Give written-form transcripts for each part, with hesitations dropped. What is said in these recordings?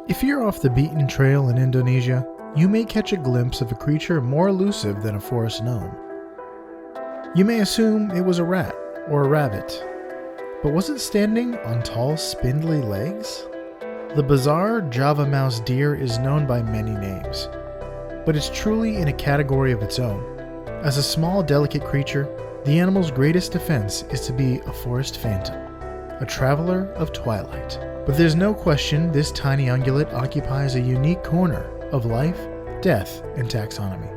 If you're off the beaten trail in Indonesia, you may catch a glimpse of a creature more elusive than a forest gnome. You may assume it was a rat or a rabbit, but was it standing on tall, spindly legs? The bizarre Java mouse deer is known by many names, but it's truly in a category of its own. As a small, delicate creature, the animal's greatest defense is to be a forest phantom, a traveler of twilight. But there's no question this tiny ungulate occupies a unique corner of life, death, and taxonomy.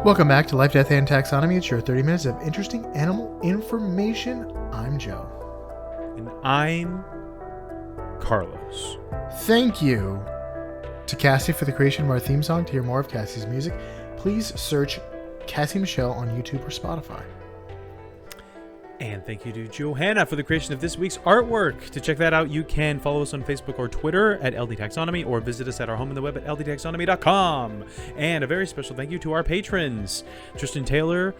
Welcome back to Life, Death, and Taxonomy. It's your 30 minutes of interesting animal information. I'm Joe. And I'm Carlos. Thank you to Cassie for the creation of our theme song. To hear more of Cassie's music, please search Cassie Michelle on YouTube or Spotify. And thank you to Johanna for the creation of this week's artwork. To check that out, you can follow us on Facebook or Twitter at LD Taxonomy, or visit us at our home on the web at ldtaxonomy.com. And a very special thank you to our patrons, Tristan Taylor,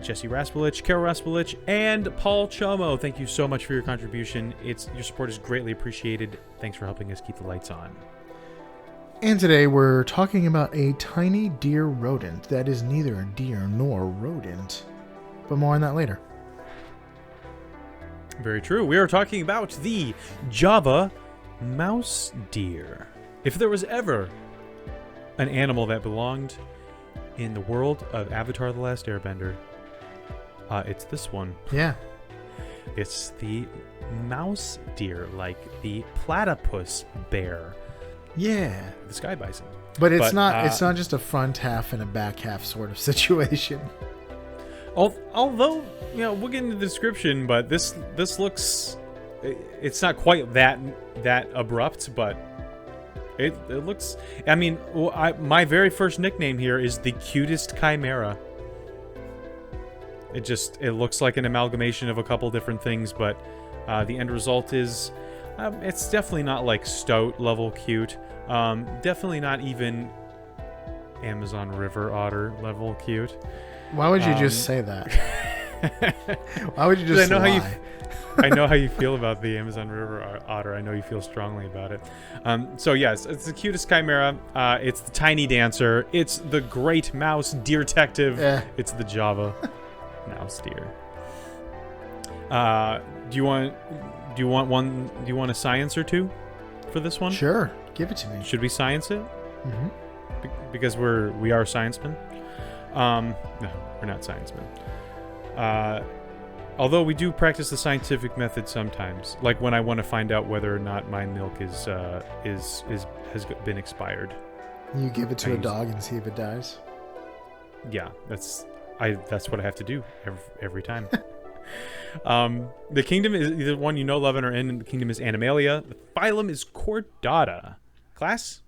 Jesse Raspulich, Carol Raspulich, and Paul Chomo. Thank you so much for your contribution. Your support is greatly appreciated. Thanks for helping us keep the lights on. And today we're talking about a tiny deer rodent that is neither a deer nor a rodent. But more on that later. Very true. We are talking about the Java mouse deer. If there was ever an animal that belonged in the world of Avatar: The Last Airbender, it's this one. Yeah. It's the mouse deer, like the platypus bear. Yeah. The sky bison. But it's not just a front half and a back half sort of situation. Although, we'll get into the description, but this looks, it's not quite that abrupt, but it looks, my very first nickname here is the cutest chimera. It looks like an amalgamation of a couple different things, but the end result is, it's definitely not like stoat level cute. Definitely not even Amazon River otter level cute. Why would you just say that? Why would you just lie? I know how you feel about the Amazon River otter. I know you feel strongly about it. So yes, it's the cutest chimera. It's the tiny dancer. It's the great mouse deer detective. It's the Java mouse deer. Do you want a science or two for this one? Sure, give it to me. Should we science it? Mm-hmm. Because we are sciencemen. No, we're not sciencemen. Although we do practice the scientific method sometimes, like when I want to find out whether or not my milk has been expired. You give it to a dog and see if it dies. Yeah, that's what I have to do every time. The kingdom is either one you know, love, and are in. The kingdom is Animalia. The phylum is Chordata. Class,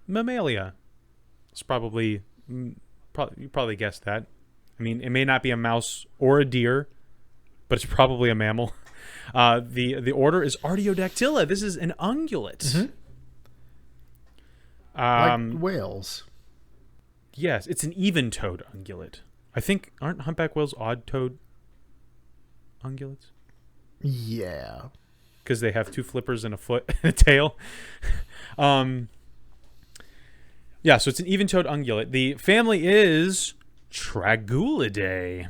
Mammalia. It's probably you probably guessed that. I mean, it may not be a mouse or a deer, but it's probably a mammal. The order is Artiodactyla. This is an ungulate. Mm-hmm. Like whales. Yes, it's an even-toed ungulate. I think, aren't humpback whales odd-toed ungulates? Yeah. Because they have two flippers and a foot and a tail. Yeah, so it's an even-toed ungulate. The family is Tragulidae.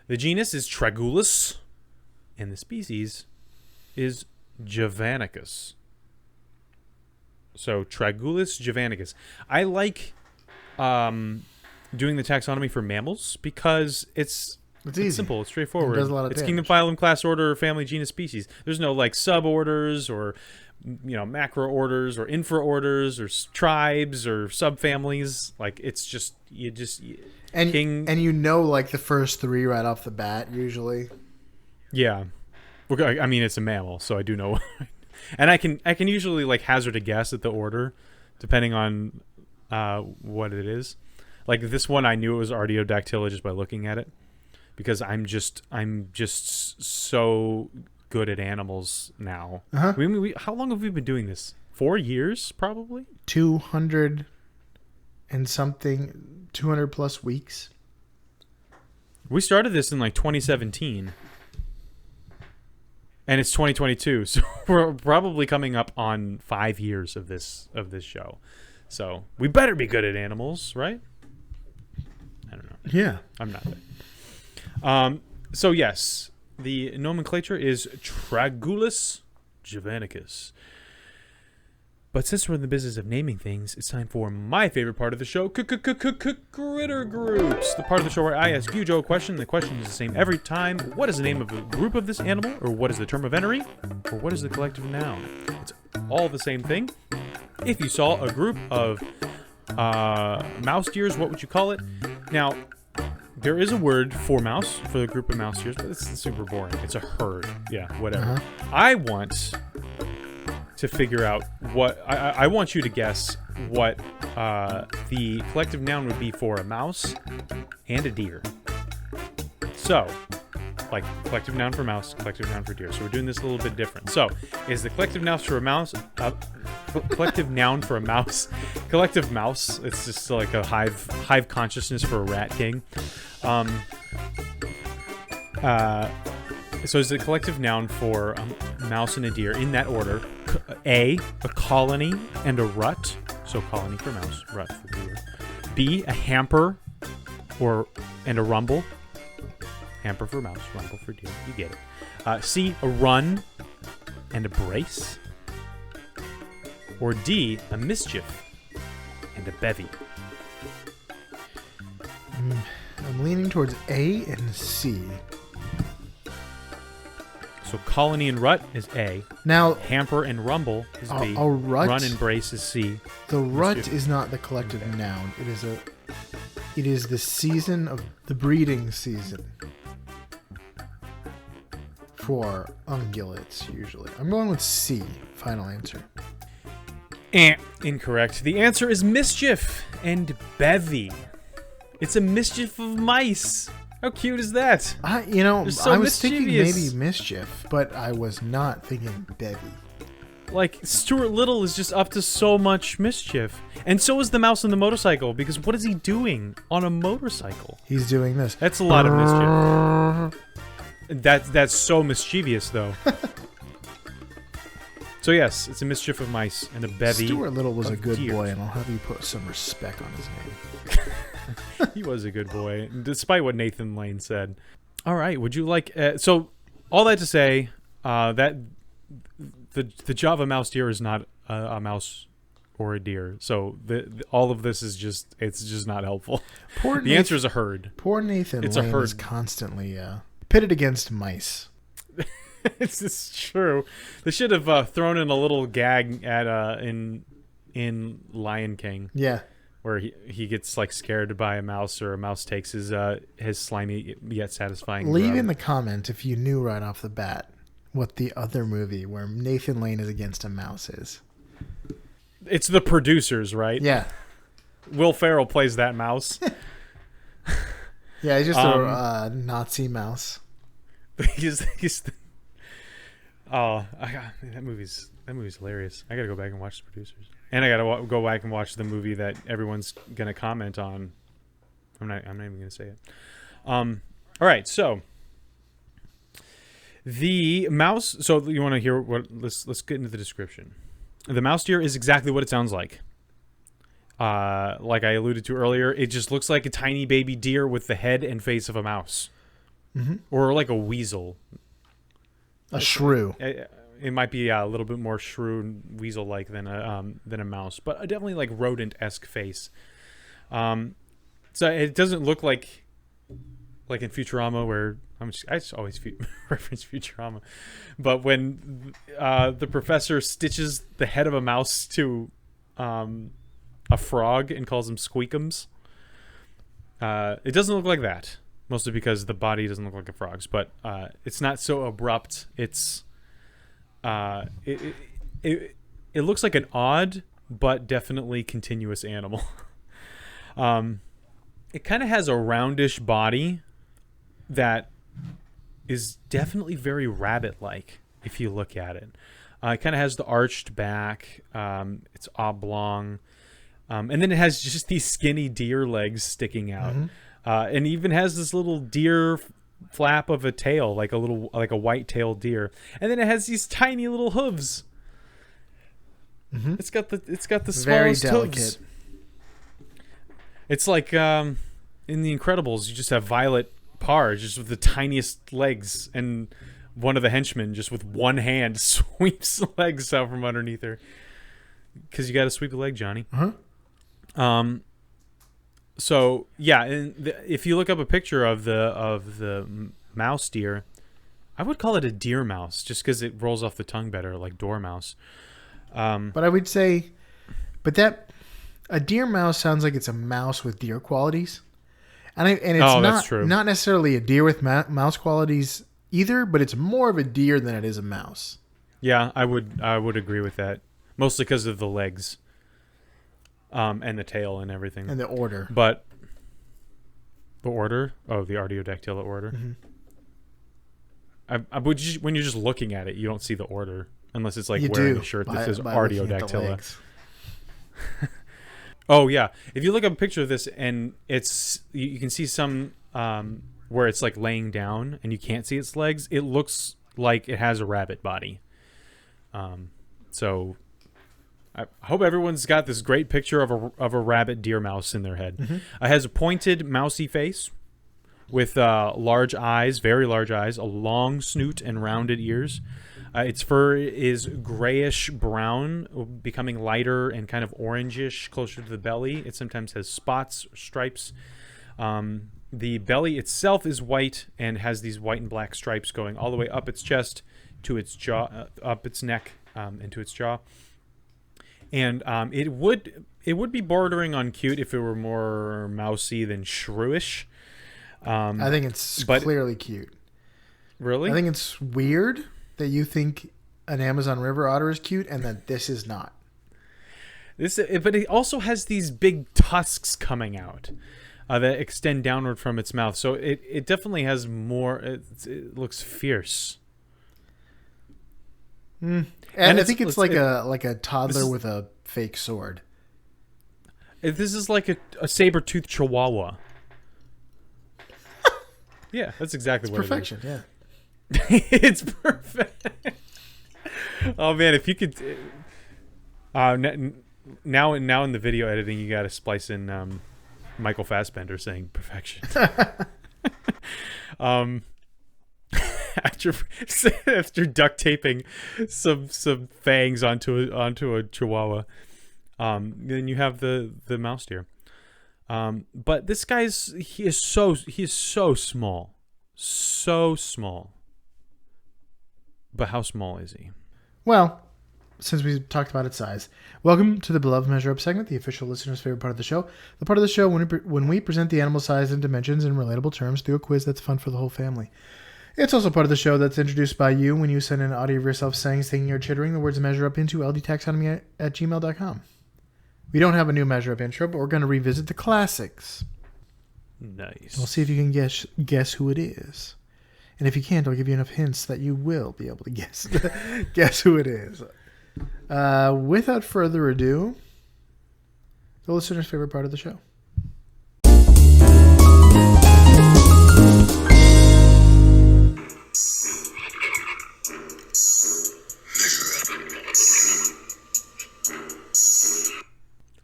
The genus is Tragulus, and the species is Javanicus. So Tragulus javanicus. I like doing the taxonomy for mammals because it's easy. It's simple. It's straightforward. It does a lot of it's damage. kingdom, phylum, class, order, family, genus, species. There's no like suborders or macro orders or infraorders or tribes or subfamilies. Like it's just like the first three right off the bat usually. Yeah, I mean it's a mammal, so I do know, and I can usually like hazard a guess at the order, depending on what it is. Like this one, I knew it was Artiodactyla just by looking at it, because I'm just so good at animals now. Uh-huh. How long have we been doing this? 4 years, probably. 200 and something, 200 plus weeks. We started this in like 2017, and it's 2022, so we're probably coming up on 5 years of this show. So we better be good at animals, right? I don't know. Yeah. I'm not there. So yes, the nomenclature is Tragulus javanicus. But since we're in the business of naming things, it's time for my favorite part of the show, Critter Groups. The part of the show where I ask you, Joe, a question. The question is the same every time. What is the name of the group of this animal? Or what is the term of entry? Or what is the collective noun? It's all the same thing. If you saw a group of mouse deers, what would you call it? Now, there is a word for mouse, for the group of mouse deers, but it's super boring. It's a herd. Yeah, whatever. I want to figure out what I want you to guess what the collective noun would be for a mouse and a deer. So, like collective noun for mouse, collective noun for deer. So we're doing this a little bit different. So, is the collective noun for a mouse collective noun for a mouse, collective mouse? It's just like a hive consciousness for a rat king. So is the collective noun for a mouse and a deer in that order? A colony and a rut. So colony for mouse, rut for deer. B, a hamper and a rumble. Hamper for mouse, rumble for deer. You get it. C, a run and a brace. Or D, a mischief and a bevy. I'm leaning towards A and C. So colony and rut is A. Now, hamper and rumble is B. A rut, run and brace is C. The rut is not the collective noun. It is the season of the breeding season for ungulates usually. I'm going with C. Final answer. Incorrect. The answer is mischief and bevy. It's a mischief of mice. How cute is that? I was thinking maybe mischief, but I was not thinking bevy. Like, Stuart Little is just up to so much mischief. And so is the mouse on the motorcycle, because what is he doing on a motorcycle? He's doing this. That's a lot of mischief. That's so mischievous, though. So yes, it's a mischief of mice and a bevy. Stuart Little was a good deers. boy, and I'll have you put some respect on his name. He was a good boy, despite what Nathan Lane said. All right, would you like... so, all that to say, that the Java mouse deer is not a mouse or a deer. So, all of this is just... It's just not helpful. The answer is a herd. Poor Nathan It's Lane a herd. is constantly pitted against mice. This is true. They should have thrown in a little gag at in Lion King. Yeah. Where he gets like scared by a mouse, or a mouse takes his slimy yet satisfying. Leave grub. in the comment if you knew right off the bat what the other movie where Nathan Lane is against a mouse is. It's The Producers, right? Yeah. Will Ferrell plays that mouse. Yeah, he's just a Nazi mouse. he's that movie's hilarious. I gotta go back and watch The Producers. And I gotta go back and watch the movie that everyone's gonna comment on. I'm not even gonna say it. All right, so the mouse. So you want to hear what? Let's get into the description. The mouse deer is exactly what it sounds like. Like I alluded to earlier, it just looks like a tiny baby deer with the head and face of a mouse, or like a weasel. A shrew. It might be a little bit more shrew and weasel-like than a mouse, but definitely like rodent-esque face. So it doesn't look like in Futurama, where I just always reference Futurama, but when the professor stitches the head of a mouse to a frog and calls them squeakums, it doesn't look like that. Mostly because the body doesn't look like a frog's, but it's not so abrupt. It's it looks like an odd but definitely continuous animal. It kind of has a roundish body that is definitely very rabbit-like if you look at it. It kind of has the arched back. It's oblong. And then it has just these skinny deer legs sticking out. And even has this little deer flap of a tail, like a white-tailed deer. And then it has these tiny little hooves. It's got the smallest hooves. It's like in The Incredibles, you just have Violet Parr just with the tiniest legs, and one of the henchmen just with one hand sweeps the legs out from underneath her. Because you got to sweep the leg, Johnny. So yeah, and if you look up a picture of the mouse deer, I would call it a deer mouse just because it rolls off the tongue better, like dormouse. But I would say, that a deer mouse sounds like it's a mouse with deer qualities, and it's not necessarily a deer with mouse qualities either, but it's more of a deer than it is a mouse. Yeah, I would agree with that, mostly because of the legs, and the tail and everything, and the order. But the order, the Artiodactyla order. When you're just looking at it, you don't see the order unless it's like wearing a shirt that says Artiodactyla. Oh yeah, if you look up a picture of this and you can see some where it's like laying down and you can't see its legs. It looks like it has a rabbit body. So I hope everyone's got this great picture of a rabbit deer mouse in their head. It has a pointed mousy face with large eyes, very large eyes, a long snoot and rounded ears. Its fur is grayish brown, becoming lighter and kind of orangish closer to the belly. It sometimes has spots, stripes. The belly itself is white and has these white and black stripes going all the way up its chest to its jaw, up its neck, into its jaw. And it would be bordering on cute if it were more mousy than shrewish. I think it's clearly cute. Really? I think it's weird that you think an Amazon River otter is cute and that this is not. But it also has these big tusks coming out that extend downward from its mouth. So it definitely has more. It looks fierce. And I think it's like a toddler with a fake sword. This is like a saber-toothed chihuahua. Yeah, that's exactly what perfection, it is. Yeah. It's perfect. Oh man, if you could now in the video editing you got to splice in Michael Fassbender saying perfection. after duct taping some fangs onto a chihuahua, then you have the mouse deer. But this he is so small, so small. But how small is he? Well, since we talked about its size, welcome to the Beloved Measure Up segment, the official listener's favorite part of the show. The part of the show when we present the animal size and dimensions in relatable terms through a quiz that's fun for the whole family. It's also part of the show that's introduced by you when you send an audio of yourself saying, singing, or chittering the words measure up into ldtaxonomy@gmail.com. We don't have a new measure up intro, but we're going to revisit the classics. Nice. We'll see if you can guess who it is. And if you can't, I'll give you enough hints that you will be able to guess who it is. Without further ado, the listener's favorite part of the show.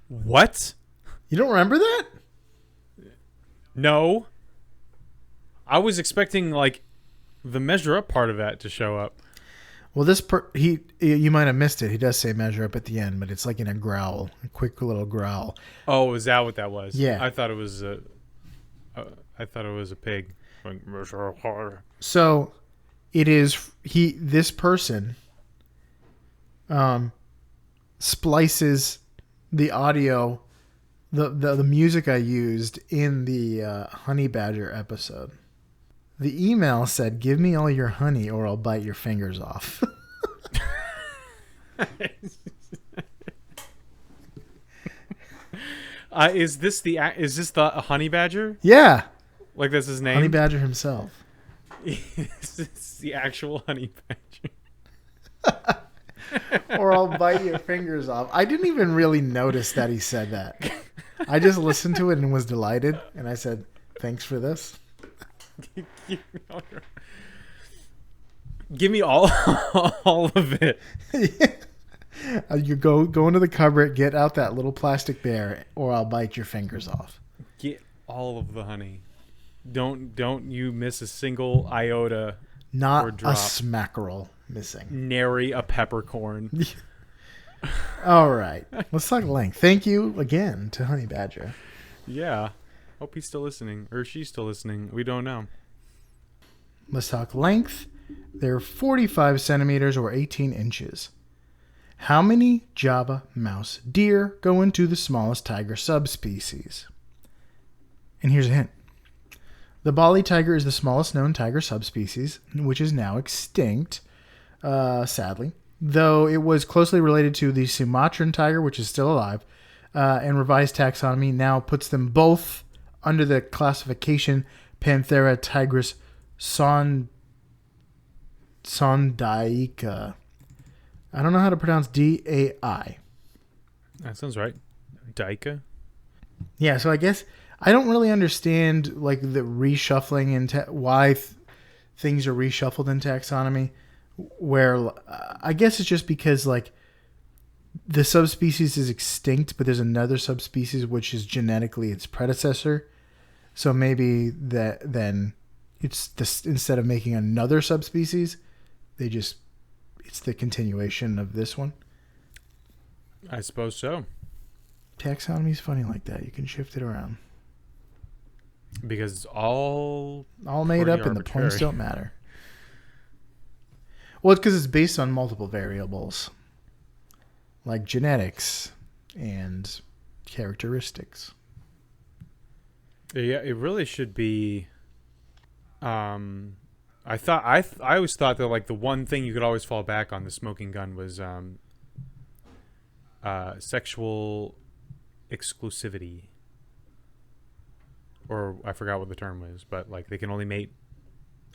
What? You don't remember that? No. I was expecting like the measure up part of that to show up. Well, you might have missed it. He does say measure up at the end, but it's like in a growl, a quick little growl. Oh, is that what that was? Yeah. I thought it was a pig. Like, measure up harder. So, it is this person splices the audio, the music I used in the honey badger episode. The email said, "Give me all your honey or I'll bite your fingers off." Is this the honey badger? Yeah. Like that's his name? Honey badger himself. It's the actual honey badger. Or I'll bite your fingers off. I didn't even really notice that he said that. I just listened to it and was delighted. And I said, thanks for this. Give me all of it. You go into the cupboard, get out that little plastic bear, or I'll bite your fingers off. Get all of the honey. Don't you miss a single iota. Not or drop. a smackerel missing. Nary a peppercorn. All right. Let's talk length. Thank you again to Honey Badger. Yeah. Hope he's still listening. Or she's still listening. We don't know. Let's talk length. They're 45 centimeters or 18 inches. How many Java mouse deer go into the smallest tiger subspecies? And here's a hint. The Bali tiger is the smallest known tiger subspecies, which is now extinct, sadly. Though it was closely related to the Sumatran tiger, which is still alive, and revised taxonomy now puts them both under the classification Panthera tigris sondaica. I don't know how to pronounce D-A-I. That sounds right. Daika? Yeah, so I guess I don't really understand like the reshuffling and why things are reshuffled in taxonomy. Where I guess it's just because like the subspecies is extinct, but there's another subspecies which is genetically its predecessor. So maybe that then it's this, instead of making another subspecies, it's the continuation of this one. I suppose so. Taxonomy is funny like that. You can shift it around. Because it's all made up and the points don't matter. Well, it's because it's based on multiple variables, like genetics and characteristics. Yeah, it really should be. I always thought that like the one thing you could always fall back on the smoking gun was sexual exclusivity, or I forgot what the term was, but like they can only mate.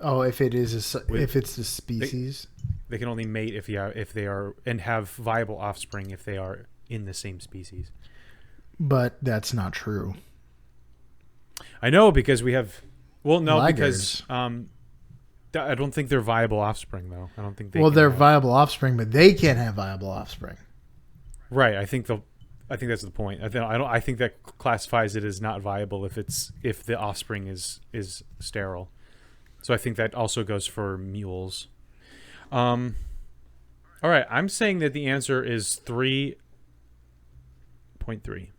Oh, if it's the species, they can only mate if they are and have viable offspring if they are in the same species. But that's not true. I know because we have. Well, no, Ligers. Because I don't think they're viable offspring though. I don't think they. Well, they're viable offspring, but they can't have viable offspring. Right. I think that's the point. I think that classifies it as not viable if the offspring is sterile. So I think that also goes for mules. All right. I'm saying that the answer is 3.3.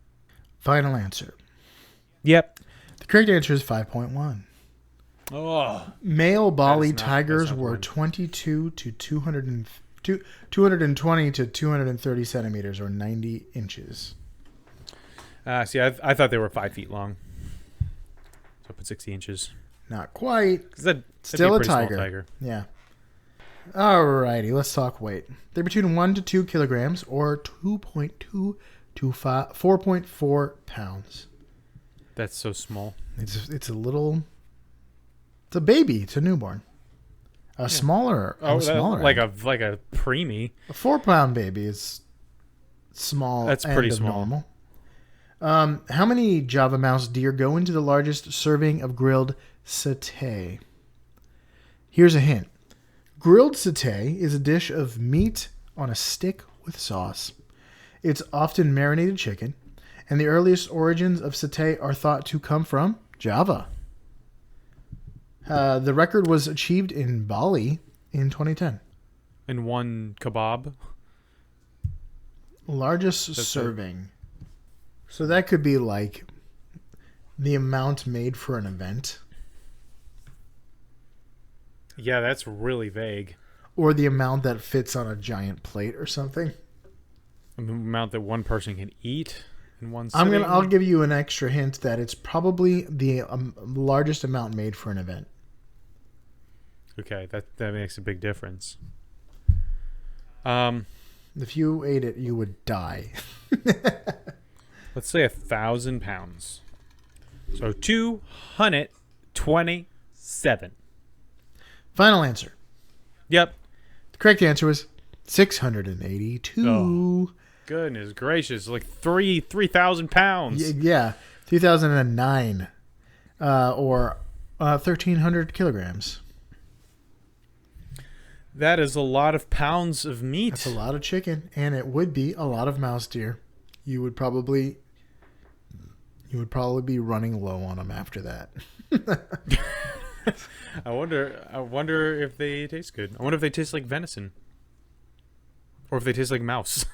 Final answer. Yep. The correct answer is 5.1. Oh. Male Bali tigers were 22 to 220 to 230 centimeters or 90 inches. See, I thought they were 5 feet long. So I put 60 inches. Not quite. That'd Still be a pretty small tiger. tiger. Yeah. Alrighty, let's talk weight. They're between 1 to 2 kilograms or 2.2 to 4.4 pounds. That's so small. It's a little. It's a baby. It's a newborn. Smaller. Smaller. Like a preemie. A 4-pound baby is small. That's pretty small. Normal. How many Java mouse deer go into the largest serving of grilled satay? Here's a hint. Grilled satay is a dish of meat on a stick with sauce. It's often marinated chicken, and the earliest origins of satay are thought to come from Java. The record was achieved in Bali in 2010. And one kebab? Largest serving. So that could be like the amount made for an event. Yeah, that's really vague. Or the amount that fits on a giant plate or something. The amount that one person can eat in one sitting? I'll give you an extra hint that it's probably the largest amount made for an event. Okay, that makes a big difference. If you ate it, you would die. Let's say 1,000 pounds. So 227. Final answer. Yep. The correct answer was 682. Oh. Goodness gracious, like 3,000 pounds. Yeah, 2009, or 1,300 kilograms. That is a lot of pounds of meat. That's a lot of chicken, and it would be a lot of mouse deer. You would probably be running low on them after that. I wonder if they taste good. I wonder if they taste like venison, or if they taste like mouse.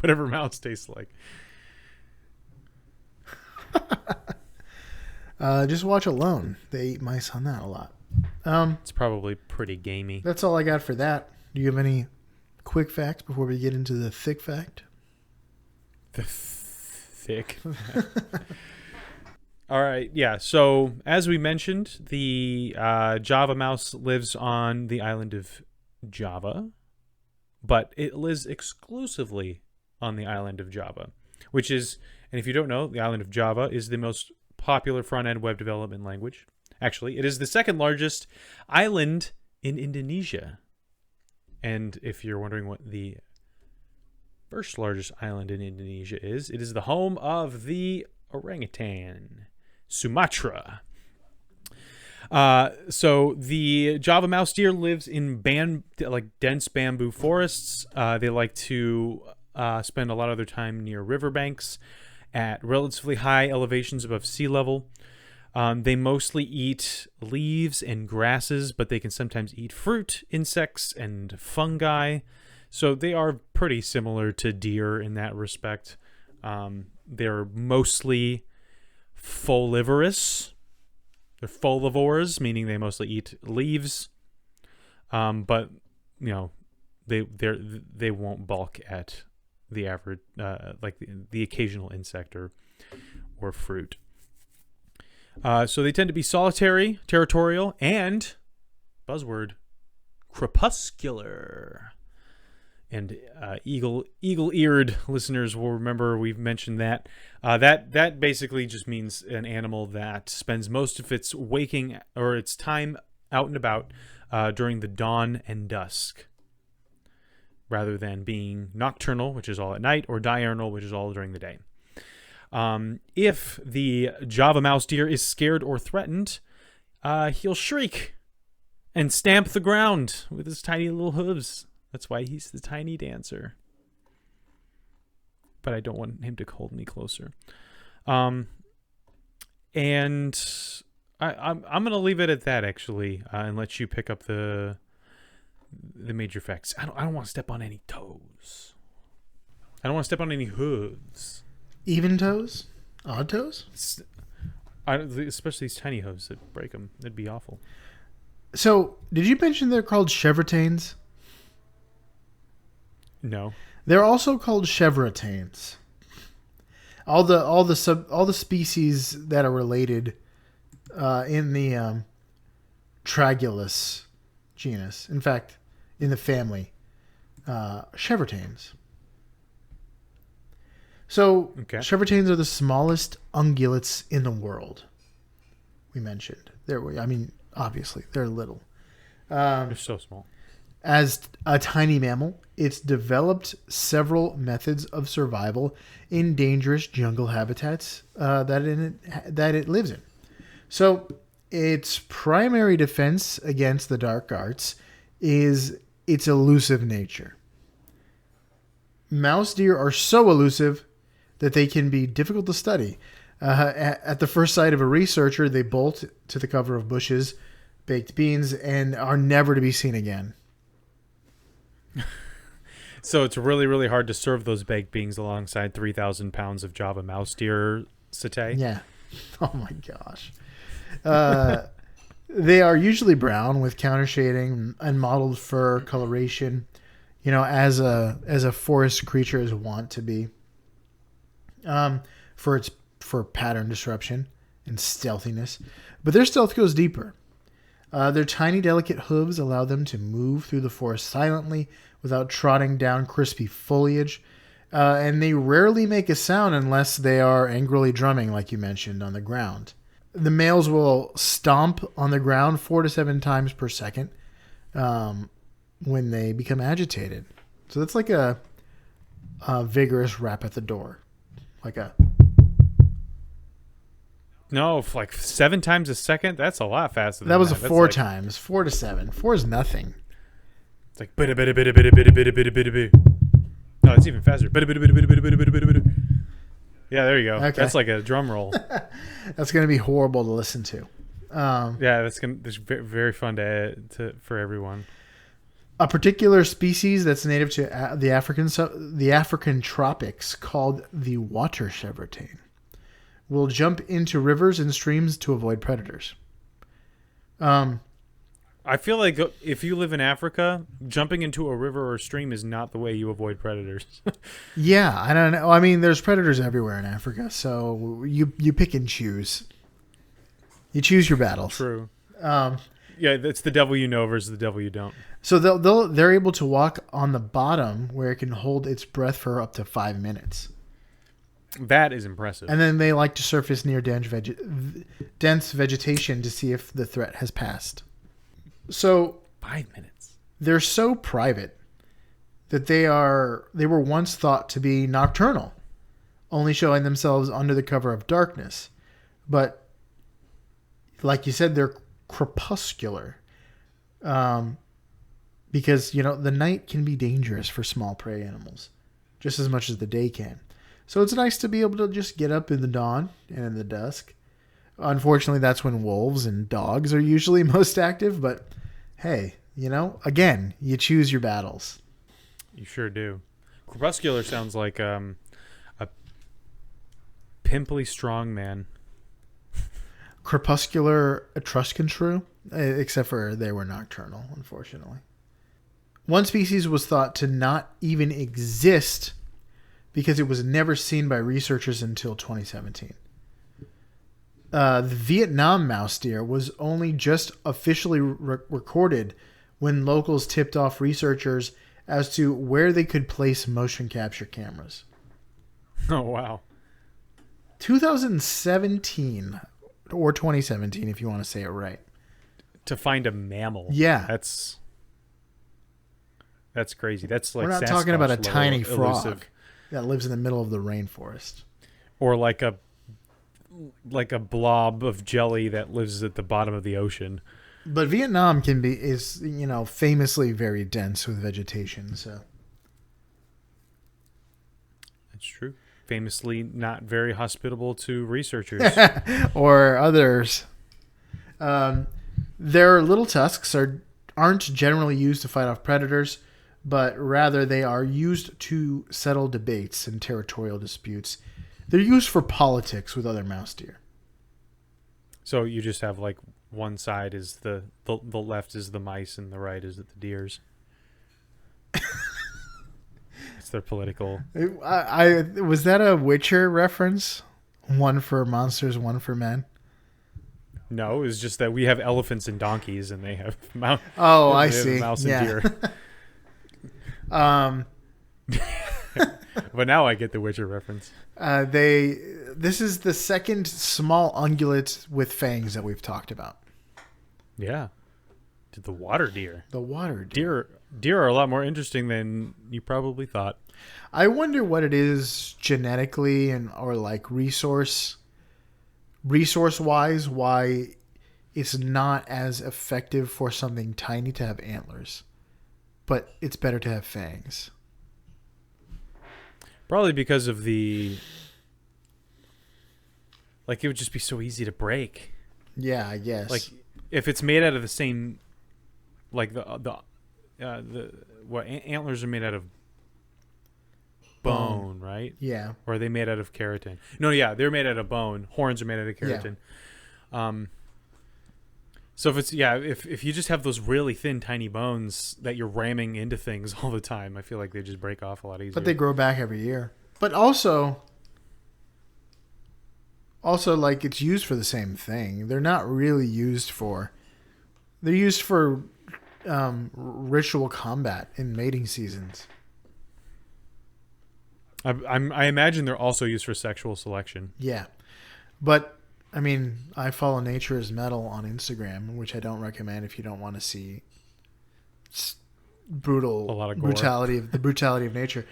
Whatever mouse tastes like. Just watch Alone. They eat mice on that a lot. It's probably pretty gamey. That's all I got for that. Do you have any quick facts before we get into the thick fact? The thick. All right. Yeah. So as we mentioned, the Java mouse lives on the island of Java, but it lives exclusively on the island of Java, which is, and if you don't know, the island of Java is the most popular front-end web development language. Actually, it is the second largest island in Indonesia. And if you're wondering what the first largest island in Indonesia is, it is the home of the orangutan, Sumatra. So the Java mouse deer lives in dense bamboo forests. They like to spend a lot of their time near riverbanks at relatively high elevations above sea level. They mostly eat leaves and grasses, but they can sometimes eat fruit, insects, and fungi. So they are pretty similar to deer in that respect. They're mostly folivorous. They're folivores, meaning they mostly eat leaves. But they won't balk at the average, like the occasional insect or fruit. So they tend to be solitary, territorial, and buzzword, crepuscular. And eagle-eared listeners will remember we've mentioned that. That basically just means an animal that spends most of its waking or its time out and about during the dawn and dusk, rather than being nocturnal, which is all at night, or diurnal, which is all during the day. If the Java mouse deer is scared or threatened, he'll shriek and stamp the ground with his tiny little hooves. That's why he's the tiny dancer. But I don't want him to hold me closer. And I'm gonna leave it at that, actually, and let you pick up the major facts. I don't want to step on any toes. I don't want to step on any hooves. Even toes? Odd toes? Especially these tiny hooves that break them. That'd be awful. So, did you mention they're called chevretains? No. They're also called chevretains. All the species that are related in the Tragulus genus. In fact, in the family, chevretains. So, okay. Chevretains are the smallest ungulates in the world. We mentioned. Obviously, they're little. They're so small. As a tiny mammal, it's developed several methods of survival in dangerous jungle habitats that it lives in. So, its primary defense against the dark arts is its elusive nature. Mouse deer are so elusive that they can be difficult to study. At the first sight of a researcher, they bolt to the cover of bushes, baked beans, and are never to be seen again. So it's really, really hard to serve those baked beans alongside 3,000 pounds of Java mouse deer satay. Yeah. Oh my gosh. They are usually brown with counter shading and mottled fur coloration, as a forest creature is wont to be. For pattern disruption and stealthiness. But their stealth goes deeper. Their tiny, delicate hooves allow them to move through the forest silently without trotting down crispy foliage. And they rarely make a sound unless they are angrily drumming, like you mentioned, on the ground. The males will stomp on the ground 4 to 7 times per second when they become agitated. So that's like a vigorous rap at the door. Like a... No, like 7 times a second? That's a lot faster than That was That's 4 like, times. 4 to 7. 4 is nothing. It's like bida bida bida bida bida bida bida bida bida. No, it's even faster. Bida bida bida bida bida bida bida bida. Yeah, there you go. Okay. That's like a drum roll. That's going to be horrible to listen to. Yeah, that's very, very fun for everyone. A particular species that's native to the African tropics, called the water chevrotain, will jump into rivers and streams to avoid predators. I feel like if you live in Africa, jumping into a river or stream is not the way you avoid predators. Yeah, I don't know. I mean, there's predators everywhere in Africa, so you pick and choose. You choose your battles. True. Yeah, it's the devil you know versus the devil you don't. So they're able to walk on the bottom where it can hold its breath for up to 5 minutes. That is impressive. And then they like to surface near dense vegetation to see if the threat has passed. So 5 minutes. They're so private that they were once thought to be nocturnal, only showing themselves under the cover of darkness. But like you said, they're crepuscular. Because, the night can be dangerous for small prey animals, just as much as the day can. So it's nice to be able to just get up in the dawn and in the dusk. Unfortunately, that's when wolves and dogs are usually most active. But hey, again, you choose your battles. You sure do. Crepuscular sounds like a pimply strong man. Crepuscular Etruscan shrew, except for they were nocturnal, unfortunately. One species was thought to not even exist because it was never seen by researchers until 2017. The Vietnam mouse deer was only just officially recorded when locals tipped off researchers as to where they could place motion capture cameras. Oh, wow. 2017 or 2017, if you want to say it right. To find a mammal. Yeah. That's crazy. That's like we're not Sasquatch talking about a level tiny frog elusive. that lives in the middle of the rainforest. Or like a blob of jelly that lives at the bottom of the ocean. But Vietnam is famously very dense with vegetation, so That's true. Famously not very hospitable to researchers. or others. Their little tusks aren't generally used to fight off predators, but rather they are used to settle debates and territorial disputes. They're used for politics with other mouse deer. So you just have like one side is the left is the mice and the right is the deers. It's their political. Was that a Witcher reference? One for monsters, one for men. No, it's just that we have elephants and donkeys, and they have mouse. Oh, I see. Mouse yeah. and deer. But now I get the Witcher reference. This is the second small ungulate with fangs that we've talked about. Yeah. The water deer. The water deer. Deer are a lot more interesting than you probably thought. I wonder what it is genetically or like resource wise, why it's not as effective for something tiny to have antlers, but it's better to have fangs. Probably because of it would just be so easy to break. Yeah, I guess. Like if it's made out of the same, like antlers are made out of bone, right? Yeah. Or are they made out of keratin? No, yeah, they're made out of bone. Horns are made out of keratin. Yeah. So if you just have those really thin, tiny bones that you're ramming into things all the time, I feel like they just break off a lot easier. But they grow back every year. But also like it's used for the same thing. They're not really used for. They're used for ritual combat in mating seasons. I imagine they're also used for sexual selection. Yeah, but I mean, I follow Nature is Metal on Instagram, which I don't recommend if you don't want to see A lot of gore. brutality of nature.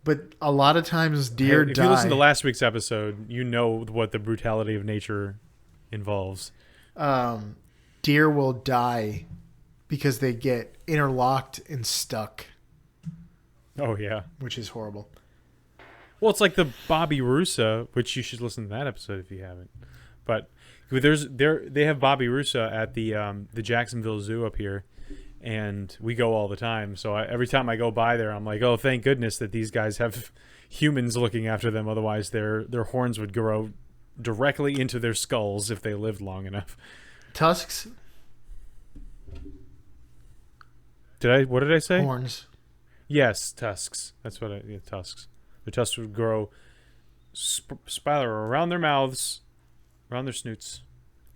But a lot of times deer If die. you listen to last week's episode, you know what the brutality of nature involves. Deer will die because they get interlocked and stuck, Oh, yeah. which is horrible. Well, it's like the Bobby Russa, which you should listen to that episode if you haven't. But they have Bobby Russa at the Jacksonville Zoo up here, and we go all the time. So every time I go by there, I'm like, oh, thank goodness that these guys have humans looking after them. Otherwise, their horns would grow directly into their skulls if they lived long enough. Tusks, What did I say? horns. Yes, tusks. That's what tusks. The tusks would grow, spiral around their mouths, around their snoots,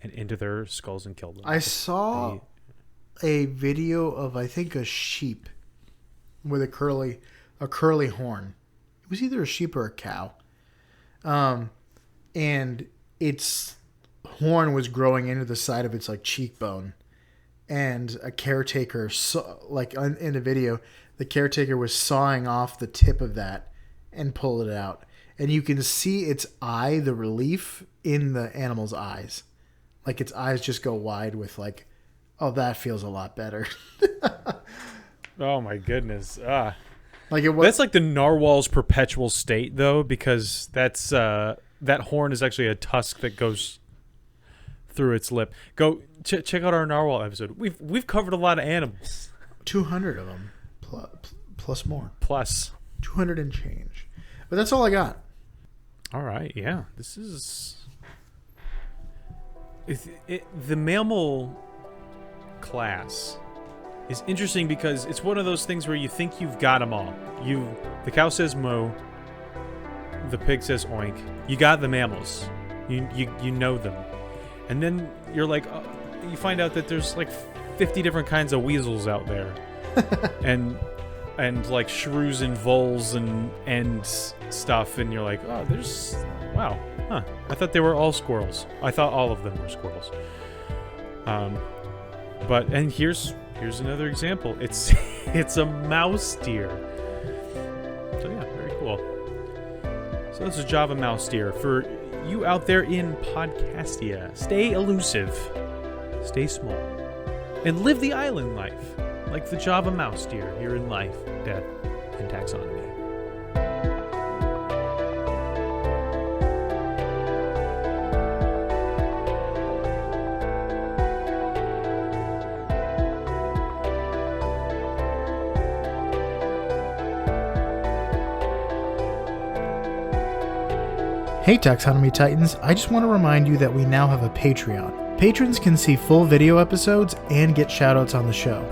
and into their skulls and kill them. I saw a video of, I think, a sheep with a curly horn. It was either a sheep or a cow. And its horn was growing into the side of its like cheekbone. And a caretaker in the video, the caretaker was sawing off the tip of that and pulled it out. And you can see its eye, the relief in the animal's eyes. Like its eyes just go wide with like, oh, that feels a lot better. Oh my goodness. That's like the narwhal's perpetual state though, because that's that horn is actually a tusk that goes through its lip. Go check out our narwhal episode. We've covered a lot of animals. 200 of them plus more. Plus 200 and change. But that's all I got. All right, yeah. This is the mammal class is interesting because it's one of those things where you think you've got them all. The cow says moo, the pig says oink. You got the mammals. You know them. And then you're like, you find out that there's like 50 different kinds of weasels out there. and like shrews and voles and stuff, and you're like, oh, wow, huh? I thought they were all squirrels. I thought all of them were squirrels. But here's another example. It's a mouse deer. So yeah, very cool. So this is Java mouse deer. For you out there in Podcastia, stay elusive, stay small, and live the island life. Like the Java mouse deer here in Life, Death, and Taxonomy. Hey Taxonomy Titans, I just want to remind you that we now have a Patreon. Patrons can see full video episodes and get shoutouts on the show.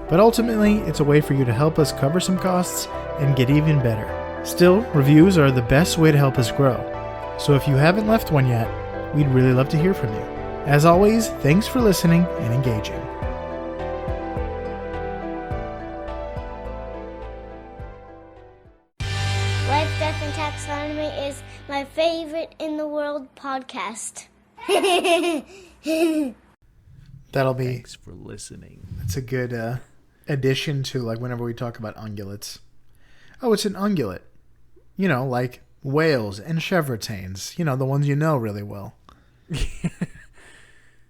But ultimately, it's a way for you to help us cover some costs and get even better. Still, reviews are the best way to help us grow. So if you haven't left one yet, we'd really love to hear from you. As always, thanks for listening and engaging. Life, Death, and Taxonomy is my favorite in the world podcast. That'll be... Thanks for listening. That's a good addition to like whenever we talk about ungulates. Oh, it's an ungulate. You know, like whales and chevrotines. You know, the ones you know really well.